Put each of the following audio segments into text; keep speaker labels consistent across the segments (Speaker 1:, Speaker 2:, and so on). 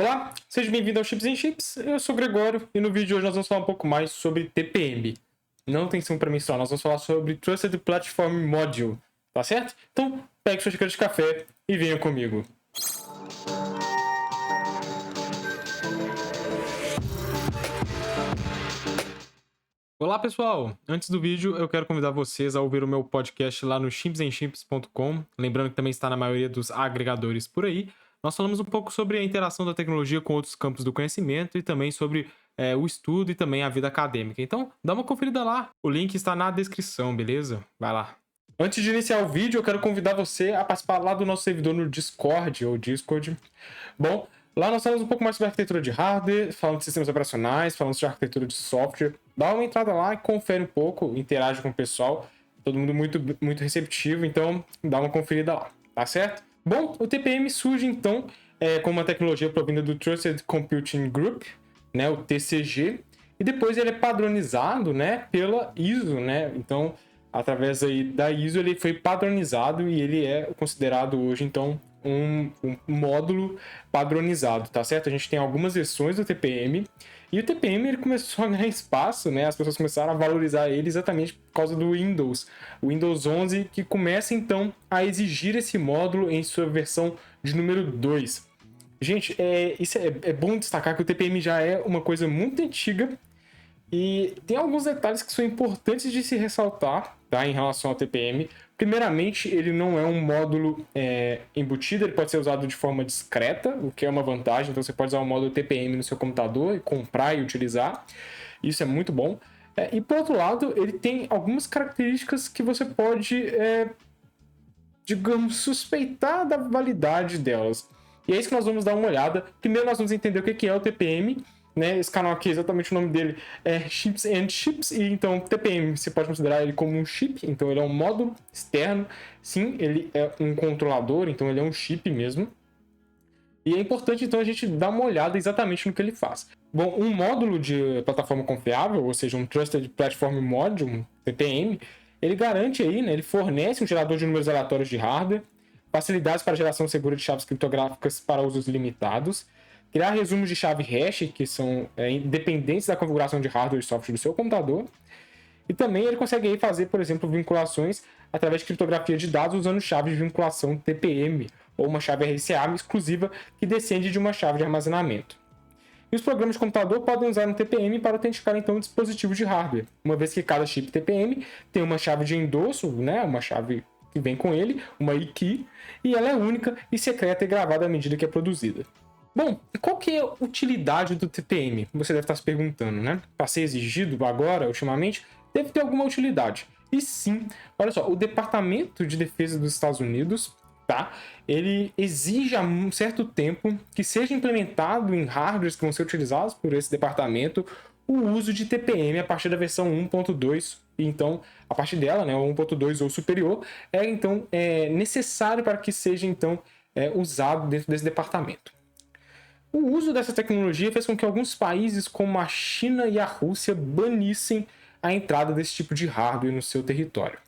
Speaker 1: Olá, seja bem-vindo ao Chips and Chips. Eu sou o Gregório e no vídeo de hoje nós vamos falar um pouco mais sobre TPM. Não atenção para mim só, nós vamos falar sobre Trusted Platform Module, tá certo? Então, pegue sua xícara de café e venha comigo. Olá pessoal, antes do vídeo eu quero convidar vocês a ouvir o meu podcast lá no chipsandchips.com, lembrando que também está na maioria dos agregadores por aí. Nós falamos um pouco sobre a interação da tecnologia com outros campos do conhecimento e também sobre o estudo e também a vida acadêmica. Então, dá uma conferida lá, o link está na descrição, beleza? Vai lá. Antes de iniciar o vídeo, eu quero convidar você a participar lá do nosso servidor no Discord, ou Discord. Bom, lá nós falamos um pouco mais sobre arquitetura de hardware, falando de sistemas operacionais, falando de arquitetura de software. Dá uma entrada lá e confere um pouco, interage com o pessoal. Todo mundo muito receptivo, então dá uma conferida lá, tá certo? Bom, o TPM surge então como uma tecnologia provinda do Trusted Computing Group, né, o TCG, e depois ele é padronizado, né, pela ISO, né? Então, através aí da ISO ele foi padronizado e ele é considerado hoje então um módulo padronizado, tá certo? A gente tem algumas versões do TPM e o TPM ele começou a ganhar espaço, né? As pessoas começaram a valorizar ele exatamente por causa do Windows, o Windows 11, que começa então a exigir esse módulo em sua versão de número 2. Gente, isso é bom destacar que o TPM já é uma coisa muito antiga e tem alguns detalhes que são importantes de se ressaltar, tá, em relação ao TPM. Primeiramente, ele não é um módulo embutido, ele pode ser usado de forma discreta, o que é uma vantagem. Então você pode usar o módulo TPM no seu computador e comprar e utilizar. Isso é muito bom. E por outro lado, ele tem algumas características que você pode, digamos, suspeitar da validade delas. E é isso que nós vamos dar uma olhada. Primeiro nós vamos entender o que é o TPM. Né, esse canal aqui, exatamente o nome dele é Chips and Chips, e então TPM você pode considerar ele como um chip, então ele é um módulo externo, sim, ele é um controlador, então ele é um chip mesmo. E é importante então a gente dar uma olhada exatamente no que ele faz. Bom, um módulo de plataforma confiável, ou seja, um Trusted Platform Module, um TPM, ele garante aí, né, ele fornece um gerador de números aleatórios de hardware, facilidades para geração segura de chaves criptográficas para usos limitados, criar resumos de chave hash, que são independentes da configuração de hardware e software do seu computador. E também ele consegue aí fazer, por exemplo, vinculações através de criptografia de dados usando chave de vinculação TPM, ou uma chave RCA exclusiva que descende de uma chave de armazenamento. E os programas de computador podem usar um TPM para autenticar então um dispositivo de hardware, uma vez que cada chip TPM tem uma chave de endosso, né, uma chave que vem com ele, uma e-key, e ela é única e secreta e gravada à medida que é produzida. Bom, e qual que é a utilidade do TPM? Você deve estar se perguntando, né? Para ser exigido agora, ultimamente, deve ter alguma utilidade. E sim, olha só, o Departamento de Defesa dos Estados Unidos, tá? Ele exige há um certo tempo que seja implementado em hardwares que vão ser utilizados por esse departamento o uso de TPM a partir da versão 1.2. Então, a partir dela, né, 1.2 ou superior, é necessário para que seja então usado dentro desse departamento. O uso dessa tecnologia fez com que alguns países, como a China e a Rússia, banissem a entrada desse tipo de hardware no seu território.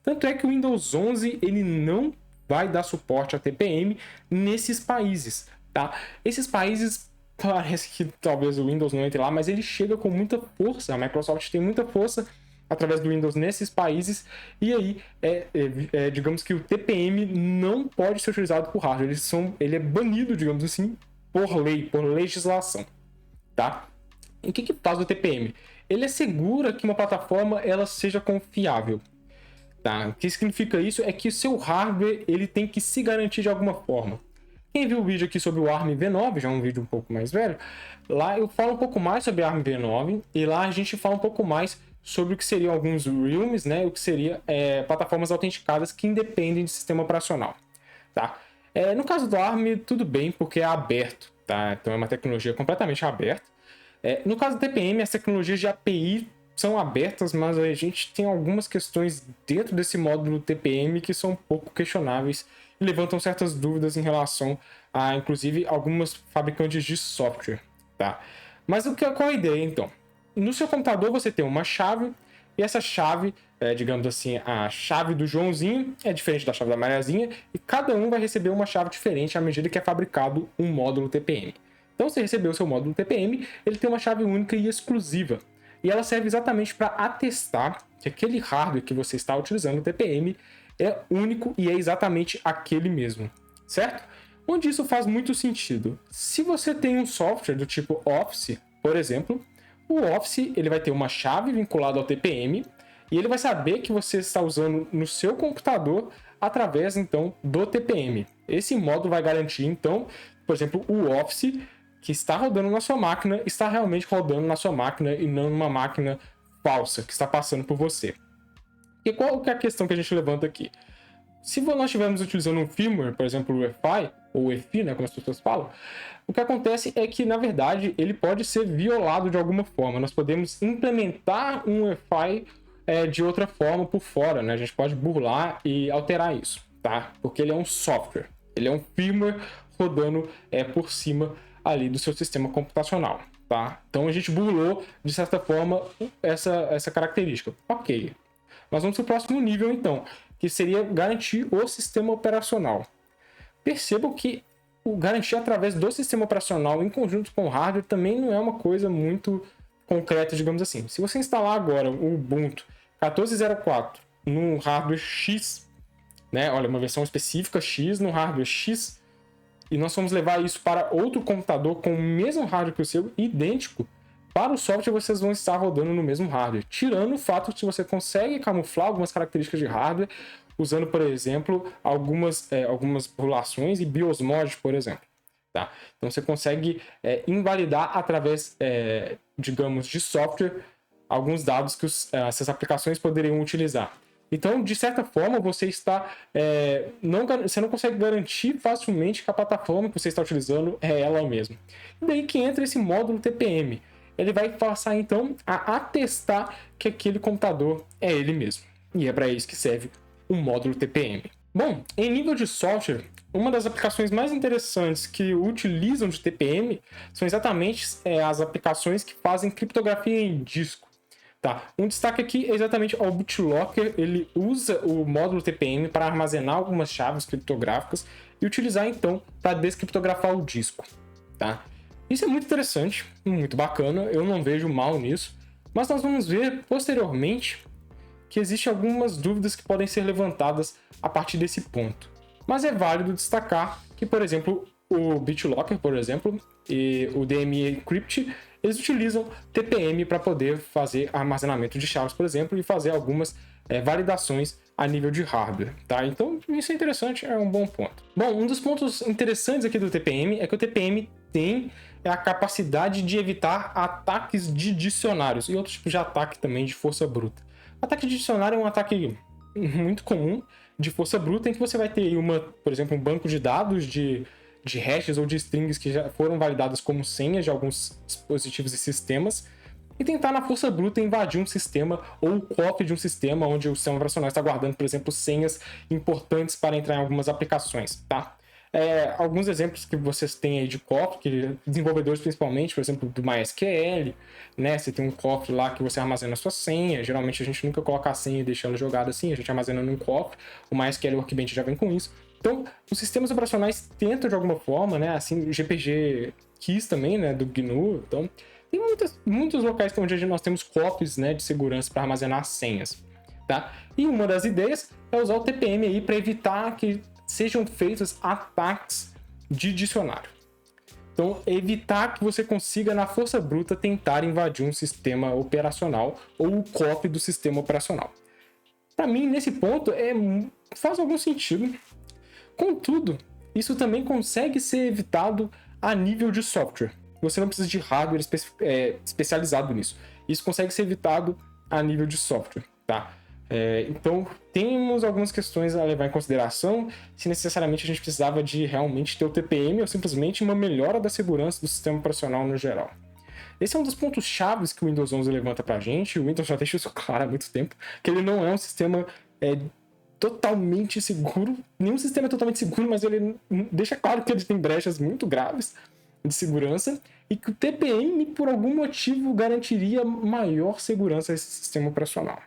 Speaker 1: Tanto é que o Windows 11 ele não vai dar suporte a TPM nesses países, tá? Esses países, parece que talvez o Windows não entre lá, mas ele chega com muita força, a Microsoft tem muita força através do Windows nesses países, e aí digamos que o TPM não pode ser utilizado por hardware, ele é banido, digamos assim, por lei, por legislação, tá? E o que faz o TPM? Ele assegura que uma plataforma ela seja confiável, tá? O que significa isso é que o seu hardware ele tem que se garantir de alguma forma. Quem viu o vídeo aqui sobre o ARM V9, já é um vídeo um pouco mais velho, lá eu falo um pouco mais sobre ARM V9 e lá a gente fala um pouco mais sobre o que seriam alguns realms, né? O que seria plataformas autenticadas que independem do sistema operacional, tá? No caso do ARM, tudo bem, porque é aberto, tá? Então é uma tecnologia completamente aberta. No caso do TPM, as tecnologias de API são abertas, mas a gente tem algumas questões dentro desse módulo TPM que são um pouco questionáveis e levantam certas dúvidas em relação a, inclusive, algumas fabricantes de software, tá? Mas qual a ideia, então? No seu computador você tem uma chave, e essa chave, digamos assim, a chave do Joãozinho é diferente da chave da Mariazinha, e cada um vai receber uma chave diferente à medida que é fabricado um módulo TPM. Então, você recebeu o seu módulo TPM, ele tem uma chave única e exclusiva. E ela serve exatamente para atestar que aquele hardware que você está utilizando, o TPM, é único e é exatamente aquele mesmo, certo? Onde isso faz muito sentido. Se você tem um software do tipo Office, por exemplo, o Office ele vai ter uma chave vinculada ao TPM e ele vai saber que você está usando no seu computador através, então, do TPM. Esse módulo vai garantir, então, por exemplo, o Office que está rodando na sua máquina está realmente rodando na sua máquina e não numa máquina falsa que está passando por você. E qual que é a questão que a gente levanta aqui? Se nós estivermos utilizando um firmware, por exemplo, o EFI, ou EFI, né, como as pessoas falam, o que acontece é que, na verdade, ele pode ser violado de alguma forma. Nós podemos implementar um EFI de outra forma por fora, né? A gente pode burlar e alterar isso, tá? Porque ele é um software, ele é um firmware rodando por cima ali do seu sistema computacional, tá? Então a gente burlou, de certa forma, essa característica. Ok. Nós vamos para o próximo nível, então, que seria garantir o sistema operacional. Percebam que o garantir através do sistema operacional em conjunto com o hardware também não é uma coisa muito concreta, digamos assim. Se você instalar agora o Ubuntu 14.04 num hardware X, né? Olha, uma versão específica X no hardware X, e nós vamos levar isso para outro computador com o mesmo hardware que o seu, idêntico, para o software vocês vão estar rodando no mesmo hardware, tirando o fato de que você consegue camuflar algumas características de hardware, usando, por exemplo, algumas burlações e biosmod, por exemplo. Tá? Então você consegue invalidar através, digamos, de software, alguns dados que essas aplicações poderiam utilizar. Então, de certa forma, você não consegue garantir facilmente que a plataforma que você está utilizando é ela mesma. E daí que entra esse módulo TPM. Ele vai passar, então, a atestar que aquele computador é ele mesmo. E é para isso que serve o módulo TPM. Bom, em nível de software, uma das aplicações mais interessantes que utilizam de TPM são exatamente as aplicações que fazem criptografia em disco. Tá. Um destaque aqui é exatamente o BootLocker. Ele usa o módulo TPM para armazenar algumas chaves criptográficas e utilizar, então, para descriptografar o disco. Tá? Isso é muito interessante, muito bacana, eu não vejo mal nisso, mas nós vamos ver posteriormente que existem algumas dúvidas que podem ser levantadas a partir desse ponto. Mas é válido destacar que, por exemplo, o BitLocker, por exemplo, e o DME Encrypt, eles utilizam TPM para poder fazer armazenamento de chaves, por exemplo, e fazer algumas validações a nível de hardware, tá? Então, isso é interessante, é um bom ponto. Bom, um dos pontos interessantes aqui do TPM é que o TPM tem a capacidade de evitar ataques de dicionários e outros tipos de ataque também de força bruta. O ataque de dicionário é um ataque muito comum de força bruta em que você vai ter por exemplo, um banco de dados de hashes ou de strings que já foram validadas como senhas de alguns dispositivos e sistemas e tentar na força bruta invadir um sistema ou o cofre de um sistema onde o sistema operacional está guardando, por exemplo, senhas importantes para entrar em algumas aplicações, tá? Alguns exemplos que vocês têm aí de cofre, que desenvolvedores principalmente, por exemplo, do MySQL, né? Você tem um cofre lá que você armazena a sua senha. Geralmente a gente nunca coloca a senha e deixa ela jogada assim, a gente armazena num cofre. O MySQL Workbench já vem com isso. Então, os sistemas operacionais tentam de alguma forma, né? Assim, o GPG Keys também, né? Do GNU. Então, tem muitos locais onde nós temos cofres, né, de segurança para armazenar senhas, tá? E uma das ideias é usar o TPM aí para evitar que sejam feitos ataques de dicionário. Então, evitar que você consiga, na força bruta, tentar invadir um sistema operacional ou o cofre do sistema operacional. Para mim, nesse ponto, faz algum sentido. Contudo, isso também consegue ser evitado a nível de software. Você não precisa de hardware especializado nisso. Isso consegue ser evitado a nível de software, tá? Então, temos algumas questões a levar em consideração se necessariamente a gente precisava de realmente ter o TPM ou simplesmente uma melhora da segurança do sistema operacional no geral. Esse é um dos pontos chaves que o Windows 11 levanta pra gente. O Windows já deixa isso claro há muito tempo, que ele não é um sistema totalmente seguro. Nenhum sistema é totalmente seguro, mas ele deixa claro que ele tem brechas muito graves de segurança e que o TPM, por algum motivo, garantiria maior segurança a esse sistema operacional.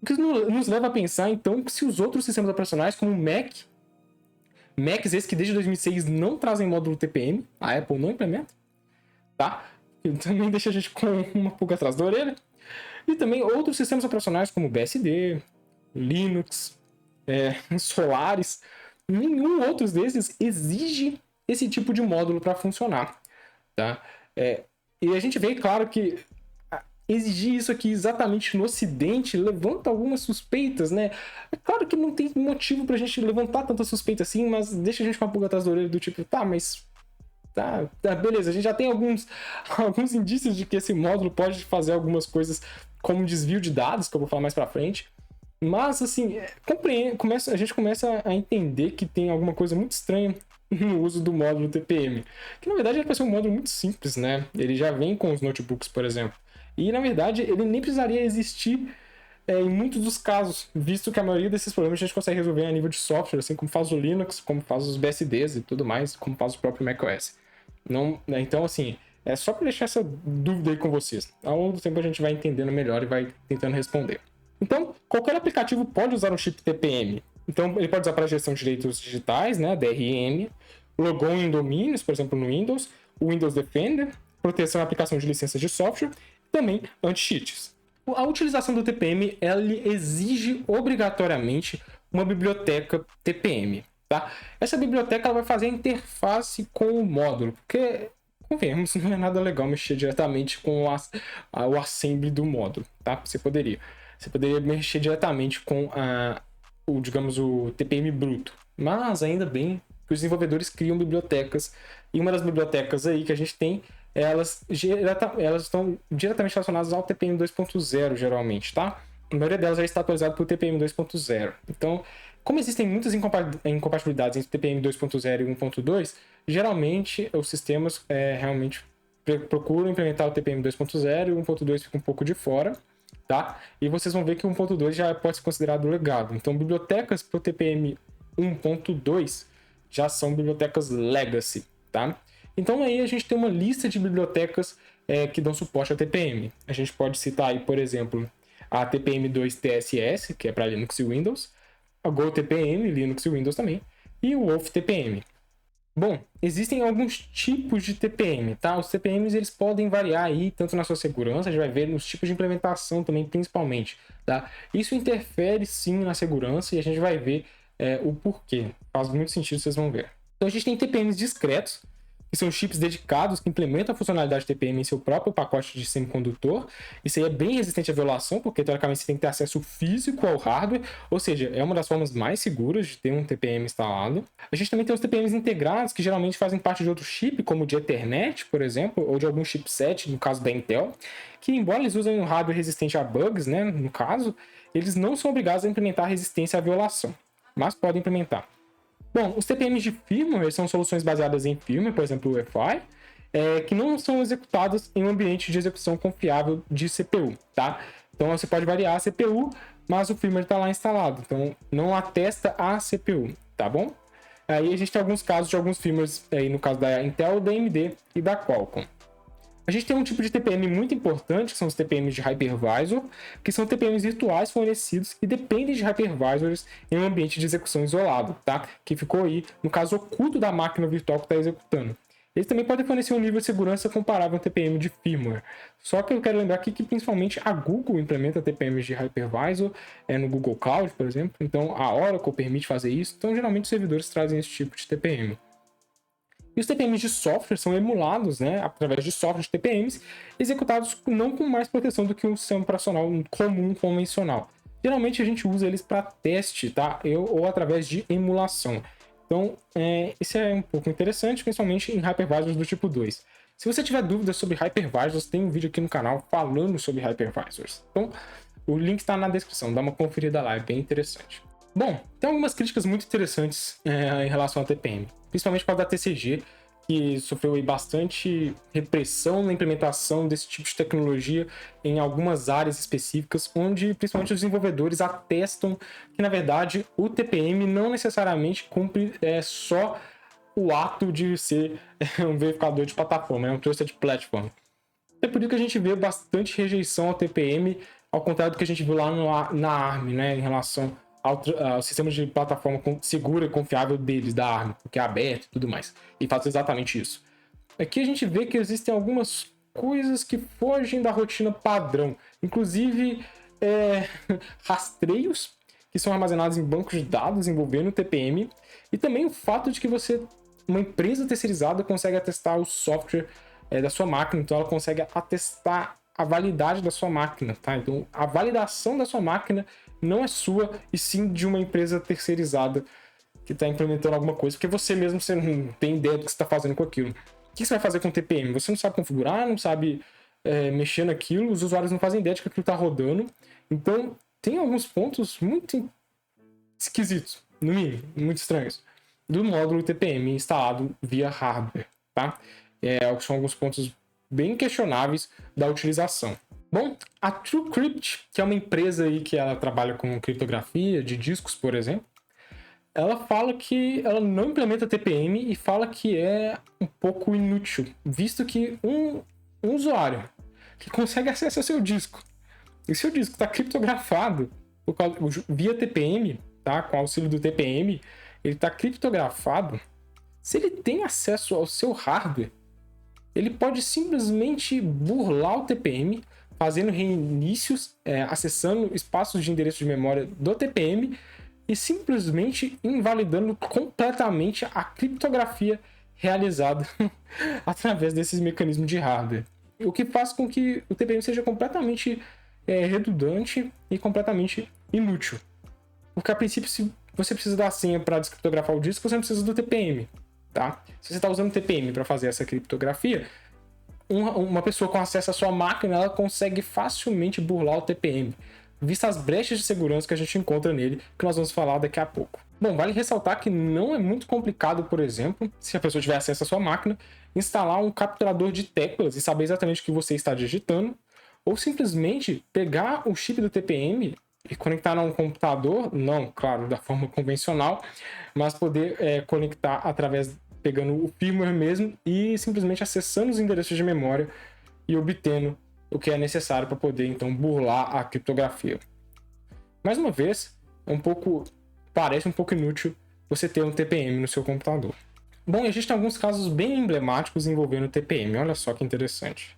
Speaker 1: O que nos leva a pensar, então, que se os outros sistemas operacionais, como o Mac, Macs esses que desde 2006 não trazem módulo TPM, a Apple não implementa, tá? E também deixa a gente com uma pulga atrás da orelha. E também outros sistemas operacionais como BSD, Linux, Solaris, nenhum outro desses exige esse tipo de módulo para funcionar, tá? E a gente vê, claro, que exigir isso aqui exatamente no Ocidente levanta algumas suspeitas, né? É claro que não tem motivo pra gente levantar tanta suspeita assim, mas deixa a gente com a pulga atrás da orelha do tipo, tá, mas tá, beleza, a gente já tem alguns indícios de que esse módulo pode fazer algumas coisas como desvio de dados, que eu vou falar mais pra frente. Mas, assim, a gente começa a entender que tem alguma coisa muito estranha no uso do módulo TPM. Que, na verdade, era para ser um módulo muito simples, né? Ele já vem com os notebooks, por exemplo. E, na verdade, ele nem precisaria existir em muitos dos casos, visto que a maioria desses problemas a gente consegue resolver a nível de software, assim como faz o Linux, como faz os BSDs e tudo mais, como faz o próprio macOS. Não, né? Então, assim, é só para deixar essa dúvida aí com vocês. Ao longo do tempo a gente vai entendendo melhor e vai tentando responder. Então, qualquer aplicativo pode usar um chip TPM. Então, ele pode usar para gestão de direitos digitais, né, DRM, logon em domínios, por exemplo, no Windows, o Windows Defender, proteção e aplicação de licenças de software, e também anti-cheats. A utilização do TPM, ela exige obrigatoriamente uma biblioteca TPM, tá? Essa biblioteca ela vai fazer a interface com o módulo, porque, convenhamos, não é nada legal mexer diretamente com o assembly do módulo, tá? Você poderia mexer diretamente com digamos, o TPM bruto. Mas ainda bem que os desenvolvedores criam bibliotecas. E uma das bibliotecas aí que a gente tem, elas estão diretamente relacionadas ao TPM 2.0, geralmente, tá? A maioria delas já está atualizada para o TPM 2.0. Então, como existem muitas incompatibilidades entre TPM 2.0 e 1.2, geralmente os sistemas realmente procuram implementar o TPM 2.0 e o 1.2 fica um pouco de fora. Tá? E vocês vão ver que 1.2 já pode ser considerado legado. Então, bibliotecas para o TPM 1.2 já são bibliotecas legacy, tá? Então, aí a gente tem uma lista de bibliotecas que dão suporte ao TPM. A gente pode citar aí, por exemplo, a TPM2 TSS, que é para Linux e Windows, a GoTPM, Linux e Windows também, e o Wolf TPM. Bom, existem alguns tipos de TPM, tá? Os TPMs eles podem variar aí, tanto na sua segurança, a gente vai ver nos tipos de implementação também, principalmente, tá? Isso interfere sim na segurança e a gente vai ver o porquê. Faz muito sentido, vocês vão ver. Então a gente tem TPMs discretos, que são chips dedicados que implementam a funcionalidade TPM em seu próprio pacote de semicondutor. Isso aí é bem resistente à violação, porque teoricamente você tem que ter acesso físico ao hardware, ou seja, é uma das formas mais seguras de ter um TPM instalado. A gente também tem os TPMs integrados, que geralmente fazem parte de outro chip, como de Ethernet, por exemplo, ou de algum chipset, no caso da Intel, que embora eles usem um hardware resistente a bugs, né, no caso, eles não são obrigados a implementar resistência à violação, mas podem implementar. Bom, os TPMs de firmware são soluções baseadas em firmware, por exemplo, o UEFI, que não são executadas em um ambiente de execução confiável de CPU, tá? Então você pode variar a CPU, mas o firmware está lá instalado, então não atesta a CPU, tá bom? Aí a gente tem alguns casos de alguns firmwares, aí no caso da Intel, da AMD e da Qualcomm. A gente tem um tipo de TPM muito importante, que são os TPMs de hypervisor, que são TPMs virtuais fornecidos e dependem de hypervisors em um ambiente de execução isolado, tá? Que ficou aí, no caso, oculto da máquina virtual que está executando. Eles também podem fornecer um nível de segurança comparável ao TPM de firmware. Só que eu quero lembrar aqui que principalmente a Google implementa TPMs de hypervisor no Google Cloud, por exemplo. Então a Oracle permite fazer isso. Então geralmente os servidores trazem esse tipo de TPM. E os TPMs de software são emulados, né, através de software de TPMs, executados não com mais proteção do que um sistema operacional comum, convencional. Geralmente a gente usa eles para teste, tá? Ou através de emulação. Então, isso é um pouco interessante, principalmente em hypervisors do tipo 2. Se você tiver dúvidas sobre hypervisors, tem um vídeo aqui no canal falando sobre hypervisors. Então, o link está na descrição, dá uma conferida lá, é bem interessante. Bom, tem algumas críticas muito interessantes em relação ao TPM, principalmente por causa da TCG, que sofreu aí bastante repressão na implementação desse tipo de tecnologia em algumas áreas específicas, onde principalmente os desenvolvedores atestam que, na verdade, o TPM não necessariamente cumpre só o ato de ser um verificador de plataforma, um Trusted Platform. É por isso que a gente vê bastante rejeição ao TPM, ao contrário do que a gente viu lá na ARM, né, em relação o sistema de plataforma segura e confiável deles, da ARM, que é aberto e tudo mais. E faz exatamente isso. Aqui a gente vê que existem algumas coisas que fogem da rotina padrão. Inclusive, rastreios que são armazenados em bancos de dados envolvendo o TPM. E também o fato de que uma empresa terceirizada consegue atestar o software da sua máquina. Então, ela consegue atestar a validade da sua máquina, tá? Então, a validação da sua máquina não é sua, e sim de uma empresa terceirizada que está implementando alguma coisa, porque você mesmo você não tem ideia do que você está fazendo com aquilo. O que você vai fazer com o TPM? Você não sabe configurar, não sabe mexer naquilo, os usuários não fazem ideia de que aquilo está rodando. Então, tem alguns pontos muito esquisitos, no mínimo, muito estranhos, do módulo TPM instalado via hardware, tá? São alguns pontos bem questionáveis da utilização. Bom, a TrueCrypt, que é uma empresa aí que ela trabalha com criptografia de discos, por exemplo, ela fala que ela não implementa TPM e fala que é um pouco inútil, visto que um usuário que consegue acesso ao seu disco, e seu disco está criptografado via TPM, tá? Com auxílio do TPM, ele está criptografado. Se ele tem acesso ao seu hardware, ele pode simplesmente burlar o TPM, fazendo reinícios, acessando espaços de endereço de memória do TPM e simplesmente invalidando completamente a criptografia realizada através desses mecanismos de hardware. O que faz com que o TPM seja completamente redundante e completamente inútil. Porque, a princípio, se você precisa da senha para descriptografar o disco, você não precisa do TPM, tá? Se você está usando o TPM para fazer essa criptografia, uma pessoa com acesso à sua máquina, ela consegue facilmente burlar o TPM, vista as brechas de segurança que a gente encontra nele, que nós vamos falar daqui a pouco. Bom, vale ressaltar que não é muito complicado, por exemplo, se a pessoa tiver acesso à sua máquina, instalar um capturador de teclas e saber exatamente o que você está digitando, ou simplesmente pegar o chip do TPM e conectar a um computador, não, claro, da forma convencional, mas poder conectar pegando o firmware mesmo e simplesmente acessando os endereços de memória e obtendo o que é necessário para poder, então, burlar a criptografia. Mais uma vez, parece um pouco inútil você ter um TPM no seu computador. Bom, existem alguns casos bem emblemáticos envolvendo o TPM, olha só que interessante.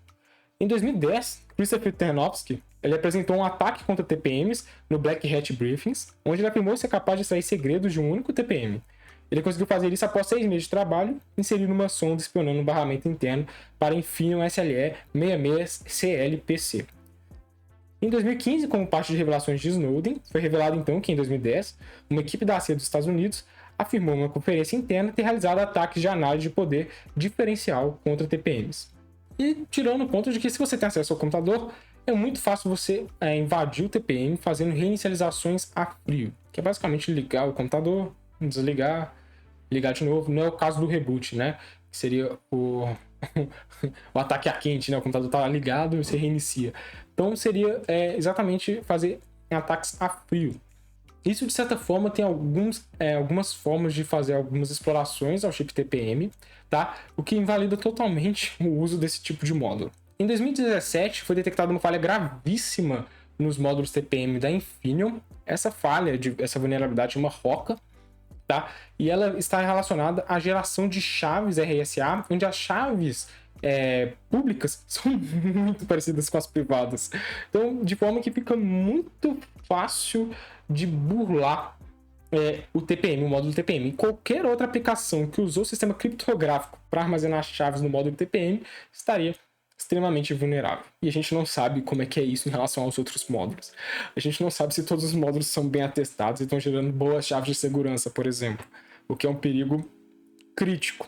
Speaker 1: Em 2010, Christopher Ternovsky ele apresentou um ataque contra TPMs no Black Hat Briefings, onde ele afirmou ser capaz de extrair segredos de um único TPM. Ele conseguiu fazer isso após 6 meses de trabalho, inserindo uma sonda espionando um barramento interno para Infineon SLE 66CLPC. Em 2015, como parte de revelações de Snowden, foi revelado então que em 2010, uma equipe da CIA dos Estados Unidos afirmou em uma conferência interna ter realizado ataques de análise de poder diferencial contra TPMs. E tirando o ponto de que se você tem acesso ao computador, é muito fácil você invadir o TPM fazendo reinicializações a frio, que é basicamente ligar o computador, desligar, ligar de novo. Não é o caso do reboot, né? Que seria o ataque a quente, né? O computador está ligado e você reinicia. Então seria exatamente fazer ataques a frio. Isso, de certa forma, tem algumas formas de fazer algumas explorações ao chip TPM, tá? O que invalida totalmente o uso desse tipo de módulo. Em 2017, foi detectada uma falha gravíssima nos módulos TPM da Infineon. Essa vulnerabilidade é uma ROCA, tá? E ela está relacionada à geração de chaves RSA, onde as chaves públicas são muito parecidas com as privadas. Então, de forma que fica muito fácil de burlar o TPM, o módulo TPM. E qualquer outra aplicação que usou o sistema criptográfico para armazenar chaves no módulo TPM estaria extremamente vulnerável. E a gente não sabe como é que é isso em relação aos outros módulos. A gente não sabe se todos os módulos são bem atestados e estão gerando boas chaves de segurança, por exemplo, o que é um perigo crítico.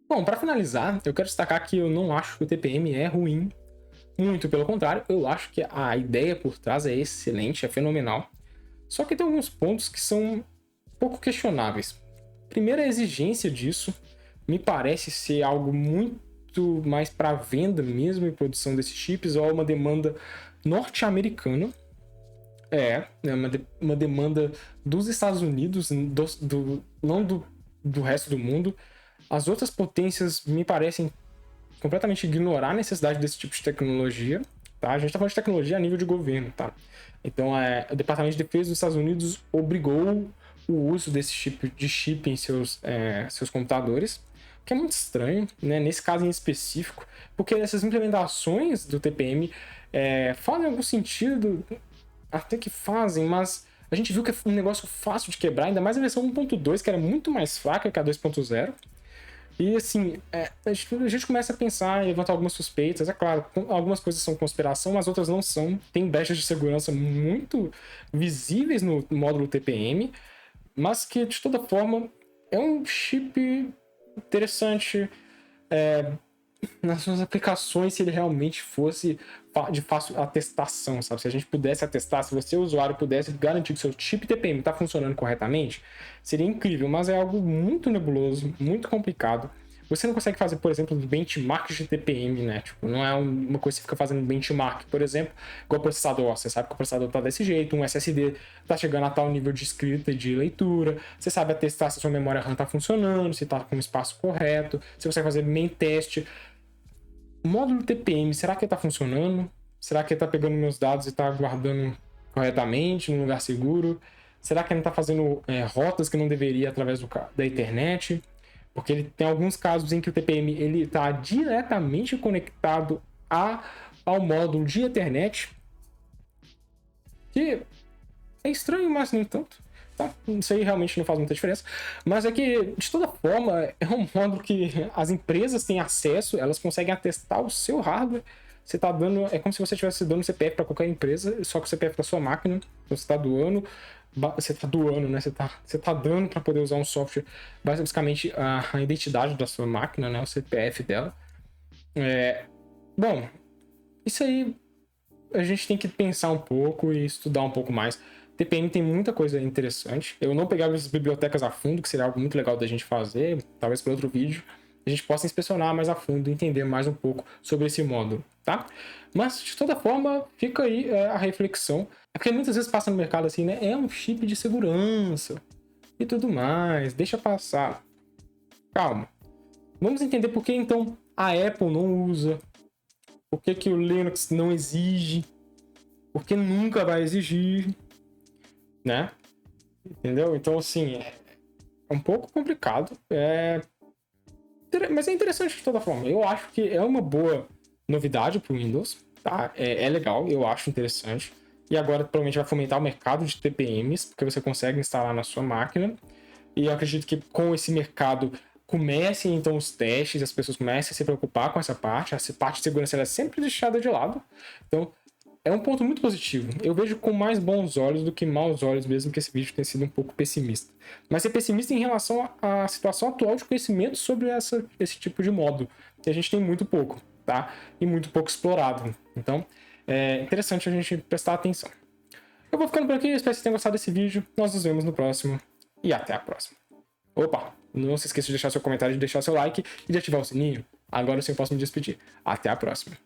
Speaker 1: Bom, para finalizar, eu quero destacar que eu não acho que o TPM é ruim. Muito pelo contrário, eu acho que a ideia por trás é excelente, é fenomenal. Só que tem alguns pontos que são um pouco questionáveis. Primeiro, a exigência disso me parece ser algo muito mais para venda mesmo e produção desses chips, ou uma demanda norte-americana. Uma demanda dos Estados Unidos, não do resto do mundo. As outras potências me parecem completamente ignorar a necessidade desse tipo de tecnologia, tá? A gente tá falando de tecnologia a nível de governo, tá? Então, o Departamento de Defesa dos Estados Unidos obrigou o uso desse tipo de chip em seus computadores, que é muito estranho, né? Nesse caso em específico, porque essas implementações do TPM fazem algum sentido, até que fazem, mas a gente viu que é um negócio fácil de quebrar, ainda mais a versão 1.2, que era muito mais fraca que a 2.0. E assim, a gente começa a pensar e levantar algumas suspeitas. É claro, algumas coisas são conspiração, mas outras não são. Tem brechas de segurança muito visíveis no módulo TPM, mas que de toda forma é um chip interessante nas suas aplicações, se ele realmente fosse de fácil atestação, sabe? Se a gente pudesse atestar, se você, usuário, pudesse garantir que seu chip TPM está funcionando corretamente, seria incrível, mas é algo muito nebuloso, muito complicado. Você não consegue fazer, por exemplo, benchmarks de TPM, né? Tipo, não é uma coisa que você fica fazendo benchmark, por exemplo, igual o processador. Você sabe que o processador tá desse jeito, um SSD tá chegando a tal nível de escrita e de leitura. Você sabe atestar se a sua memória RAM tá funcionando, se tá com o espaço correto. Você consegue fazer main test. O módulo TPM, será que ele tá funcionando? Será que ele tá pegando meus dados e tá guardando corretamente, num lugar seguro? Será que ele não tá fazendo rotas que não deveria através da internet? Porque ele tem alguns casos em que o TPM ele está diretamente conectado ao módulo de Ethernet, que é estranho, mas nem tanto. Tá? Isso aí realmente não faz muita diferença. Mas é que, de toda forma, é um módulo que as empresas têm acesso, elas conseguem atestar o seu hardware. Você tá dando. É como se você estivesse dando CPF para qualquer empresa, só que o CPF da sua máquina. Então você está doando. Você tá doando, né? Você tá dando para poder usar um software, basicamente a identidade da sua máquina, né? O CPF dela. Bom, isso aí a gente tem que pensar um pouco e estudar um pouco mais. TPM tem muita coisa interessante. Eu não pegava essas bibliotecas a fundo, que seria algo muito legal da gente fazer, talvez para outro vídeo. A gente possa inspecionar mais a fundo e entender mais um pouco sobre esse módulo, tá? Mas, de toda forma, fica aí a reflexão. É porque muitas vezes passa no mercado assim, né? É um chip de segurança e tudo mais. Deixa passar. Calma. Vamos entender por que, então, a Apple não usa. Por que o Linux não exige. Por que nunca vai exigir. Né? Entendeu? Então, assim, é um pouco complicado. Mas é interessante de toda forma. Eu acho que é uma boa novidade para o Windows, tá? É legal, eu acho interessante. E agora provavelmente vai fomentar o mercado de TPMs, porque você consegue instalar na sua máquina. E eu acredito que com esse mercado comecem então os testes, as pessoas comecem a se preocupar com essa parte. Essa parte de segurança ela é sempre deixada de lado. Então, é um ponto muito positivo. Eu vejo com mais bons olhos do que maus olhos, mesmo que esse vídeo tenha sido um pouco pessimista. Mas é pessimista em relação à situação atual de conhecimento sobre esse tipo de módulo, que a gente tem muito pouco, tá? E muito pouco explorado. Então, é interessante a gente prestar atenção. Eu vou ficando por aqui, espero que vocês tenham gostado desse vídeo. Nós nos vemos no próximo e até a próxima. Opa, não se esqueça de deixar seu comentário, de deixar seu like e de ativar o sininho. Agora sim eu posso me despedir. Até a próxima.